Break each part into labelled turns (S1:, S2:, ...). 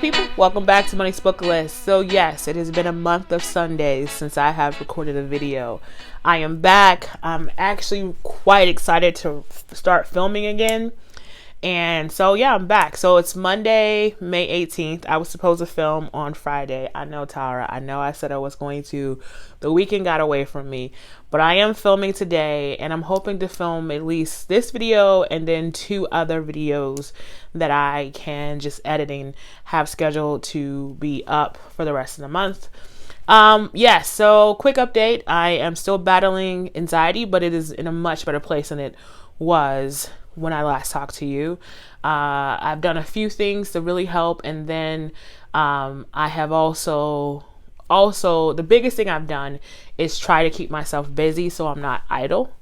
S1: people? Welcome back to Money's Book List. So yes, it has been a month of Sundays since I have recorded a video. I am back. I'm actually quite excited to start filming again. And so yeah, I'm back. So it's Monday, May 18th. I was supposed to film on Friday. I know, Tara. I know I said I was going to. The weekend got away from me. But I am filming today, and I'm hoping to film at least this video and then 2 other videos that I can just editing have scheduled to be up for the rest of the month. Yes, so quick update. I am still battling anxiety, but it is in a much better place than it was when I last talked to you. I've done a few things to really help, and then I have also the biggest thing I've done is try to keep myself busy so I'm not idle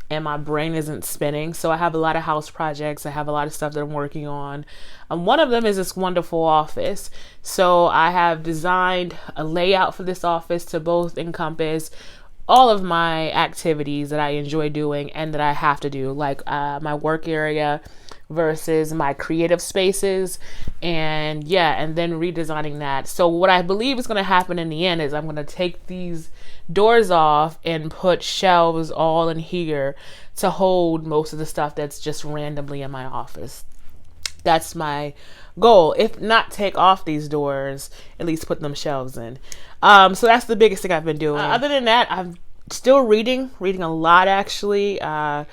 S1: and my brain isn't spinning. So I have a lot of house projects. I have a lot of stuff that I'm working on. One of them is this wonderful office. So I have designed a layout for this office to both encompass all of my activities that I enjoy doing and that I have to do, like my work area versus my creative spaces, and then redesigning that. So what I believe is going to happen in the end is I'm going to take these doors off and put shelves all in here to hold most of the stuff that's just randomly in my office. That's my goal. If not take off these doors, at least put them shelves in. So that's the biggest thing I've been doing. Other than that, I'm still reading a lot actually. My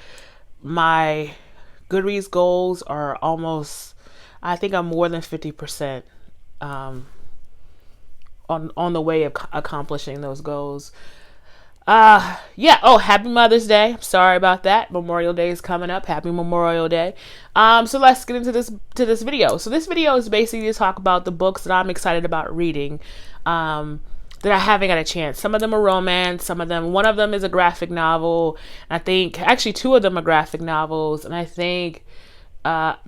S1: Goodreads goals are almost, I think I'm more than 50% on the way of accomplishing those goals. Happy Mother's Day. Sorry about that. Memorial Day is coming up. Happy Memorial Day. So let's get into this video. So this video is basically to talk about the books that I'm excited about reading, that I haven't got a chance. Some of them are romance, one of them is a graphic novel. I think, actually 2 of them are graphic novels, and I think, 2 are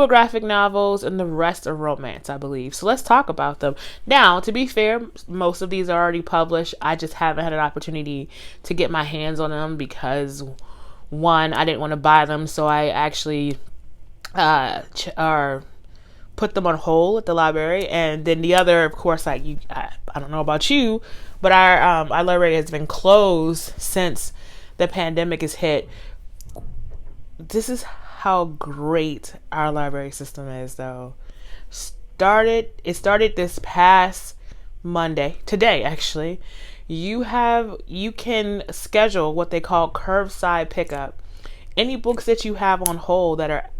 S1: graphic novels, and the rest are romance, I believe. So let's talk about them. Now, to be fair, most of these are already published. I just haven't had an opportunity to get my hands on them because, one, I didn't want to buy them, so I actually put them on hold at the library. And then the other, of course, I don't know about you, but our library has been closed since the pandemic has hit. This is how great our library system is, though. It started this past Monday, today actually. You can schedule what they call curbside pickup. Any books that you have on hold that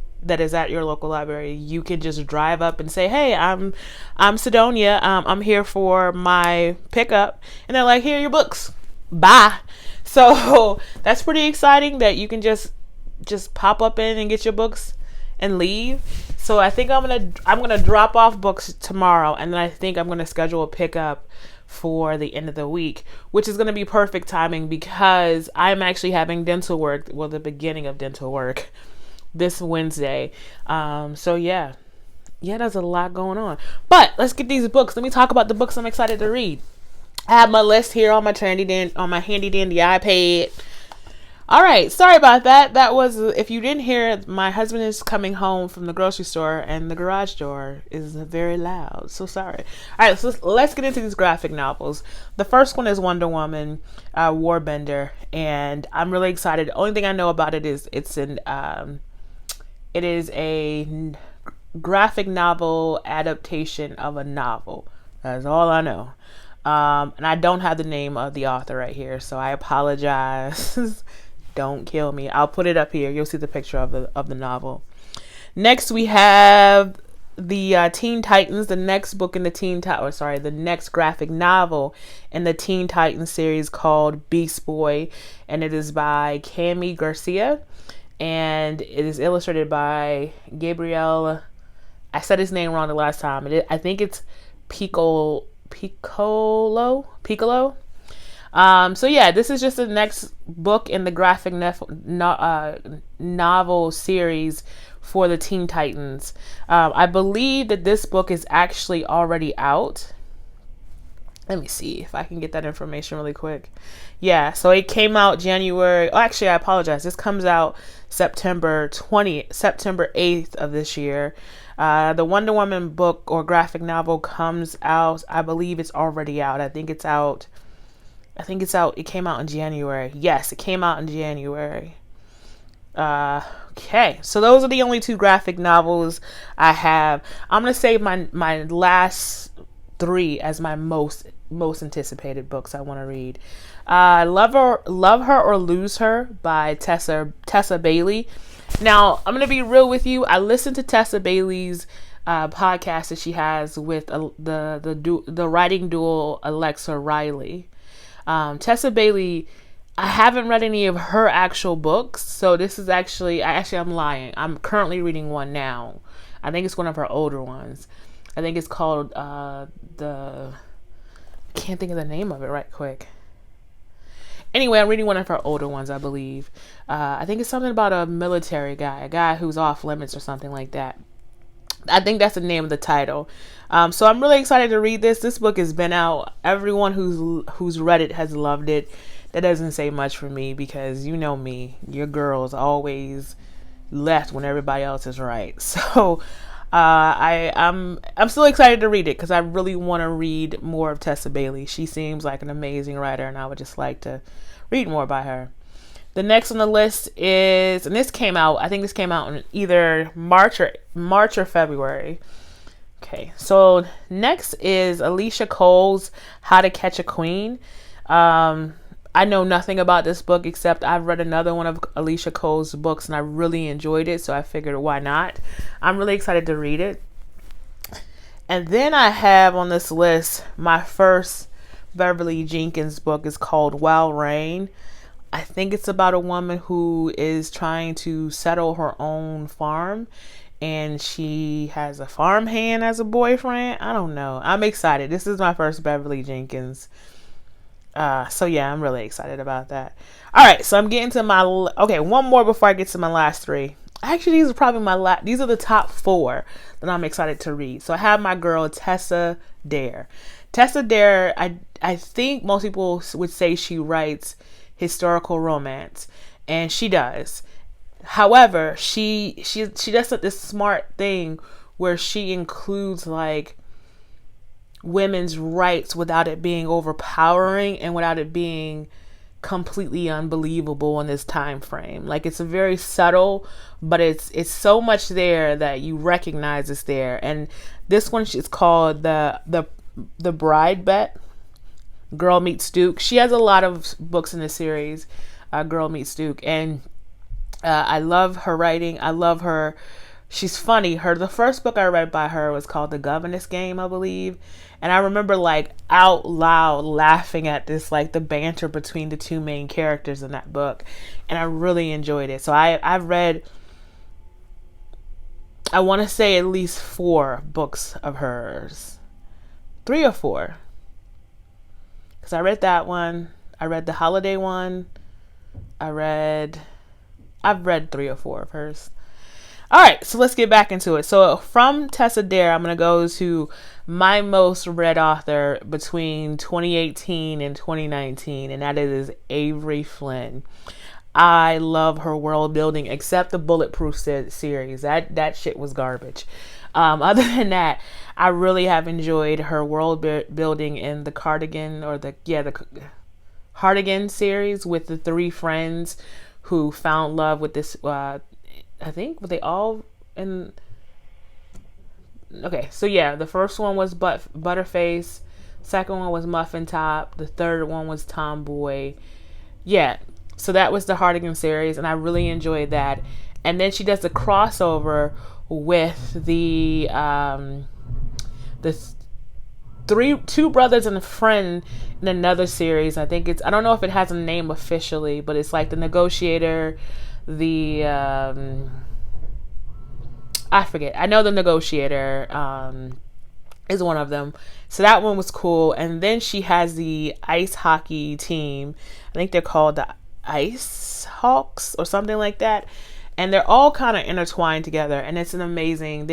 S1: is at your local library, you can just drive up and say, "Hey, I'm Sidonia. I'm here for my pickup," and they're like, "Here are your books. Bye." So that's pretty exciting that you can just pop up in and get your books and leave. So I think I'm gonna drop off books tomorrow, and then I think I'm gonna schedule a pickup for the end of the week, which is gonna be perfect timing because I'm actually having dental work, the beginning of dental work, this Wednesday. There's a lot going on. But let's get these books. Let me talk about the books I'm excited to read. I have my list here on my handy dandy iPad. All right, sorry about that. That was, if you didn't hear it, my husband is coming home from the grocery store and the garage door is very loud. So sorry. All right, so let's get into these graphic novels. The first one is Wonder Woman, Warbender, and I'm really excited. The only thing I know about it is it is a graphic novel adaptation of a novel. That's all I know. And I don't have the name of the author right here, so I apologize. Don't kill me. I'll put it up here. You'll see the picture of the novel. Next, we have the Teen Titans, the next book in the next graphic novel in the Teen Titans series called Beast Boy, and it is by Cami Garcia. And it is illustrated by Gabriel. I said his name wrong the last time. I think it's Piccolo. This is just the next book in the graphic novel series for the Teen Titans. I believe that this book is actually already out. Let me see if I can get that information really quick. Yeah, so it came out January. Oh, actually, I apologize. This comes out September 8th of this year. The Wonder Woman book or graphic novel comes out. I believe it's already out. I think it's out. It came out in January. Yes, it came out in January. Okay, so those are the only two graphic novels I have. I'm gonna save my last three as my most anticipated books I want to read. Love Her or Lose Her by Tessa Bailey. Now I'm gonna be real with you. I listened to Tessa Bailey's podcast that she has with the writing duo Alexa Riley. Tessa Bailey, I haven't read any of her actual books, so this is I'm lying. I'm currently reading one now. I think it's one of her older ones. I think it's called can't think of the name of it right quick. Anyway, I'm reading one of her older ones, I believe. I think it's something about a military guy, a guy who's off limits or something like that. I think that's the name of the title. So I'm really excited to read this. This book has been out. Everyone who's read it has loved it. That doesn't say much for me because you know me. Your girl's always left when everybody else is right. So I'm still excited to read it because I really want to read more of Tessa Bailey. She seems like an amazing writer, and I would just like to read more by her. The next on the list is, and this came out in either March or February. Okay, so next is Alicia Cole's How to Catch a Queen. I know nothing about this book except I've read another one of Alicia Cole's books and I really enjoyed it, so I figured why not. I'm really excited to read it. And then I have on this list my first Beverly Jenkins book is called Wild Rain. I think it's about a woman who is trying to settle her own farm and she has a farmhand as a boyfriend. I don't know. I'm excited. This is my first Beverly Jenkins. So yeah, I'm really excited about that. All right, so I'm getting to one more before I get to my last three. Actually, these are probably these are the top four that I'm excited to read. So I have my girl Tessa Dare. Tessa Dare, I think most people would say she writes historical romance, and she does. However, she does this smart thing where she includes like women's rights without it being overpowering and without it being completely unbelievable in this time frame. Like it's a very subtle, but it's so much there that you recognize it's there. And this one is called the Bride Bet. Girl Meets Duke. She has a lot of books in the series, Girl Meets Duke, and I love her writing. I love her. She's funny. The first book I read by her was called The Governess Game, I believe. And I remember like out loud laughing at this, like the banter between the two main characters in that book. And I really enjoyed it. So I've read, I want to say at least 4 books of hers. 3 or 4. Because I read that one. I read the holiday one. I've read 3 or 4 of hers. All right, so let's get back into it. So from Tessa Dare, I'm going to go to my most read author between 2018 and 2019, and that is Avery Flynn. I love her world building, except the Bulletproof series. That shit was garbage. Other than that, I really have enjoyed her world building in the Cardigan the Hardigan series with the 3 friends who found love with this. I think were they all in? Okay, so yeah, the first one was Butterface, second one was Muffin Top, the third one was Tomboy. Yeah, so that was the Hardigan series, and I really enjoyed that. And then she does a crossover with the two brothers and a friend in another series. I don't know if it has a name officially, but it's like The Negotiator, I forget. I know The Negotiator is one of them. So that one was cool. And then she has the ice hockey team. I think they're called the Ice Hawks or something like that. And they're all kind of intertwined together. And there's an amazing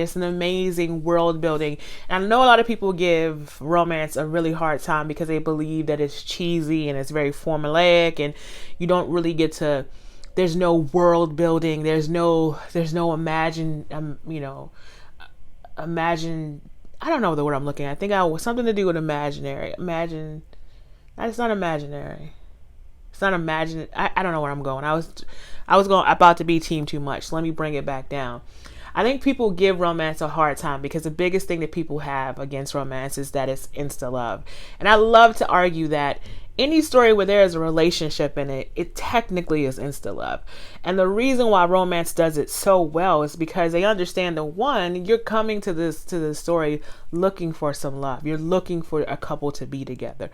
S1: world building. And I know a lot of people give romance a really hard time because they believe that it's cheesy and it's very formulaic and you don't really get to, there's no world building. There's no imagine. I don't know the word I'm looking at. I think I was something to do with imaginary. Imagine. It's not imaginary. It's not imagine. I don't know where I'm going. I was going about to be team too much. So let me bring it back down. I think people give romance a hard time because the biggest thing that people have against romance is that it's insta love. And I love to argue that any story where there is a relationship in it, it technically is insta love. And the reason why romance does it so well is because they understand that, one, you're coming to this story looking for some love. You're looking for a couple to be together.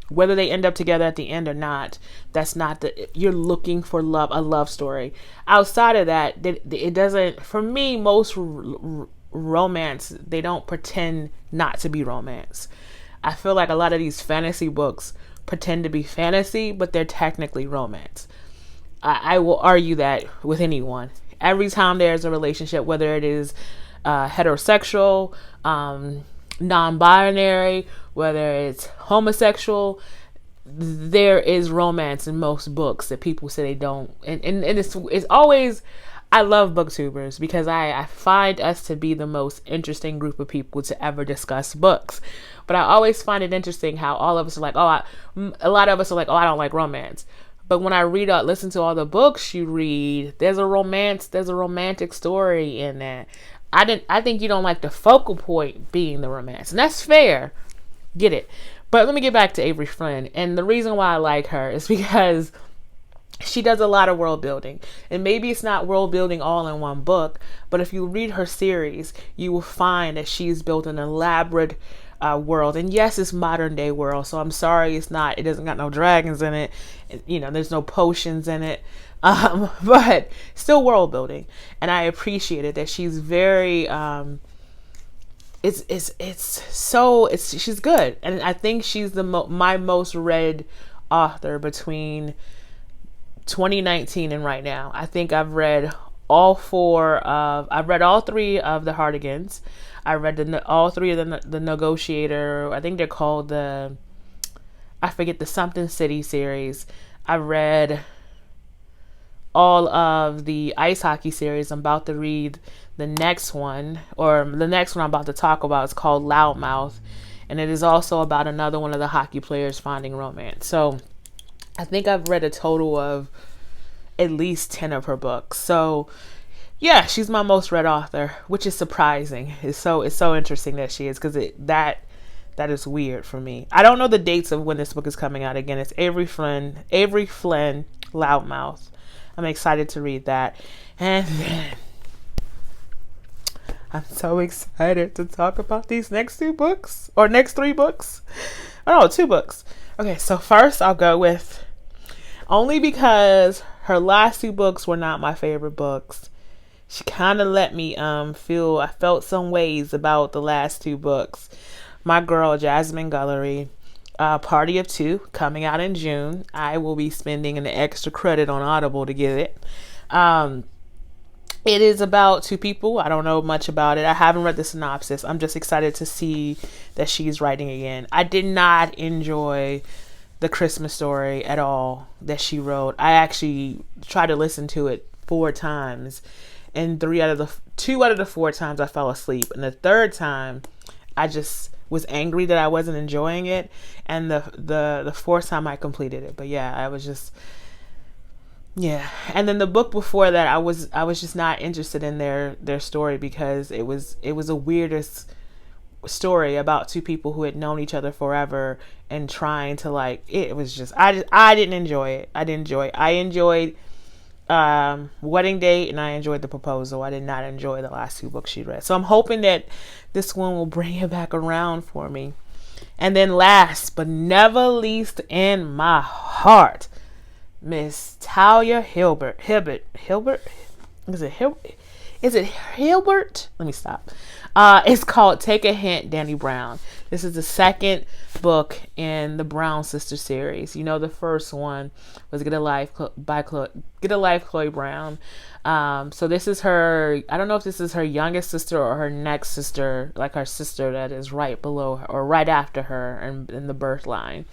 S1: Whether they end up together at the end or not, that's not you're looking for love, a love story. Outside of that, it doesn't, for me, most romance, they don't pretend not to be romance. I feel like a lot of these fantasy books pretend to be fantasy, but they're technically romance. I will argue that with anyone. Every time there's a relationship, whether it is heterosexual, non-binary, whether it's homosexual, there is romance in most books that people say they don't. And it's always, I love Booktubers because I find us to be the most interesting group of people to ever discuss books. But I always find it interesting how all of us are like, a lot of us are like, I don't like romance. But when I listen to all the books you read, there's a romantic story in that. I think you don't like the focal point being the romance. And that's fair. Get it. But let me get back to Avery Flynn. And the reason why I like her is because she does a lot of world building. And maybe it's not world building all in one book, but if you read her series, you will find that she's built an elaborate world. And yes, it's modern day world. So I'm sorry it doesn't got no dragons in it. There's no potions in it. But still world building. And I appreciate it that she's very, she's good. And I think she's my most read author between 2019 and right now. I think I've read all three of the Hardigans. I read all three of the Negotiator. I think they're called the Something City series. I read all of the ice hockey series. I'm about to read the next one I'm about to talk about. It's called Loudmouth, and it is also about another one of the hockey players finding romance. So I think I've read a total of at least 10 of her books. So yeah, she's my most read author, which is surprising. It's so interesting that she is, because that is weird for me. I don't know the dates of when this book is coming out. Again, it's Avery Flynn, Loudmouth. I'm excited to read that. And then I'm so excited to talk about these next three books. Oh, no, 2 books. Okay, so first I'll go with, only because her last 2 books were not my favorite books, she kind of let me I felt some ways about the last 2 books. My girl, Jasmine Guillory, Party of 2, coming out in June. I will be spending an extra credit on Audible to get it. It is about 2 people. I don't know much about it. I haven't read the synopsis. I'm just excited to see that she's writing again. I did not enjoy The Christmas Story at all that she wrote. I actually tried to listen to it 4 times, and 2 out of the 4 times I fell asleep, and the 3rd time I just was angry that I wasn't enjoying it, and the 4th time I completed it. But yeah, I was just, yeah. And then the book before that, I was just not interested in their story, because it was a weirdest story about 2 people who had known each other forever and trying to it was just, I didn't enjoy it. I enjoyed Wedding Date, and I enjoyed The Proposal. I did not enjoy the last 2 books she read. So I'm hoping that this one will bring it back around for me. And then last but never least in my heart, Miss Talia Hilbert. Is it Hilbert? Let me stop. It's called Take a Hint, Danny Brown. This is the 2nd book in the Brown Sister series. The first one was Get a Life, Chloe Brown. So this is her, I don't know if this is her youngest sister or her next sister, like her sister that is right below her or right after her in the birth line.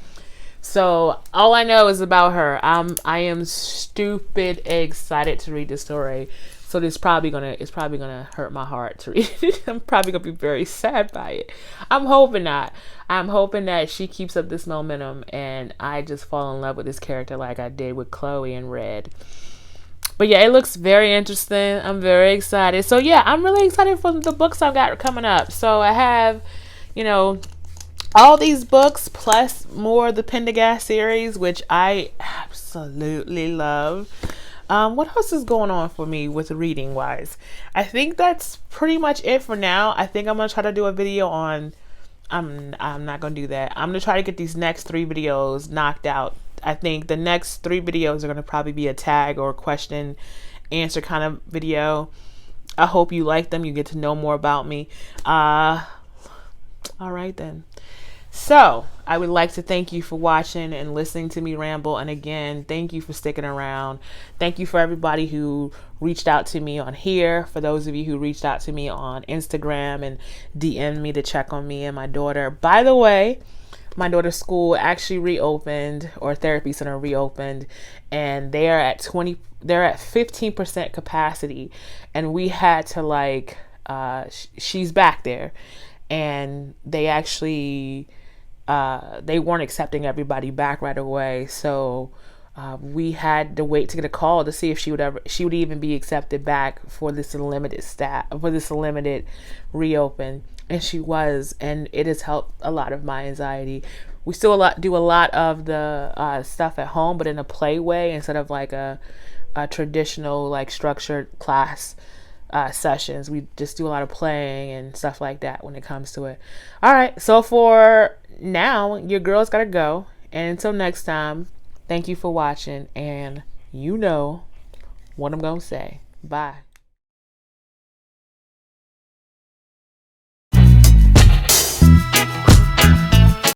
S1: So all I know is about her. I am stupid excited to read the story. So So it's probably gonna hurt my heart to read it. I'm probably gonna be very sad by it. I'm hoping not. I'm hoping that she keeps up this momentum and I just fall in love with this character like I did with Chloe and Red. But yeah, it looks very interesting. I'm very excited. So yeah, I'm really excited for the books I've got coming up. So I have, all these books plus more of the Pendergast series, which I absolutely love. What else is going on for me with reading wise? I think that's pretty much it for now. I think I'm gonna try to do a video on. I'm not gonna do that. I'm gonna try to get these next 3 videos knocked out. I think the next 3 videos are gonna probably be a tag or question answer kind of video. I hope you like them. You get to know more about me. All right then. So I would like to thank you for watching and listening to me ramble. And again, thank you for sticking around. Thank you for everybody who reached out to me on here. For those of you who reached out to me on Instagram and DM'd me to check on me and my daughter. By the way, my daughter's school actually reopened, or therapy center reopened, and they're at 15% capacity. And we had to she's back there, and they actually, they weren't accepting everybody back right away. So we had to wait to get a call to see if she would even be accepted back for this limited reopen. And she was, and it has helped a lot of my anxiety. We still do a lot of the stuff at home, but in a play way instead of like a traditional structured class sessions. We just do a lot of playing and stuff like that when it comes to it. All right, so for now, your girl's gotta go. And until next time, thank you for watching, and you know what I'm gonna say. Bye.